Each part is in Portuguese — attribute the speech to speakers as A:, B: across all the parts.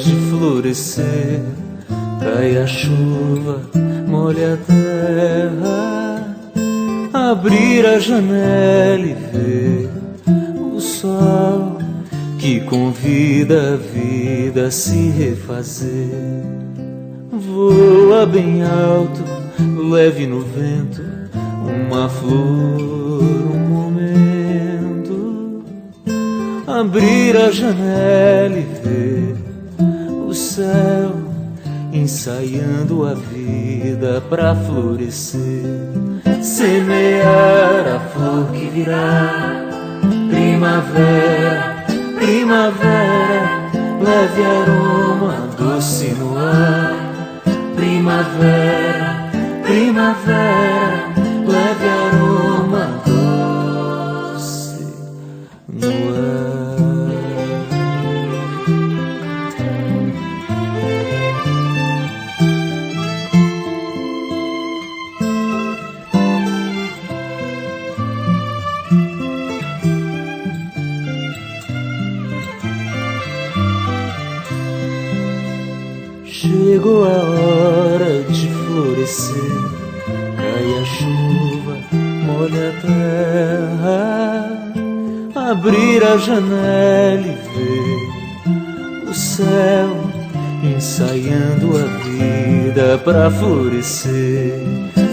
A: de florescer. Cai a chuva, molha a terra, abrir a janela e ver o sol que convida a vida a se refazer. Voa bem alto, leve no vento, uma flor, um momento. Abrir a janela e ver o céu ensaiando a vida pra florescer. Semear a flor que virá, primavera, primavera, leve aroma doce no ar. Primavera, primavera, leve aroma doce no ar. Chegou a hora de florescer, cai a chuva, molha a terra, abrir a janela e ver o céu ensaiando a vida pra florescer.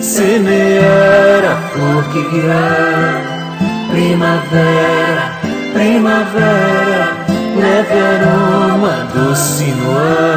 A: Semear a flor que virá, primavera, primavera, leve aroma doce no ar.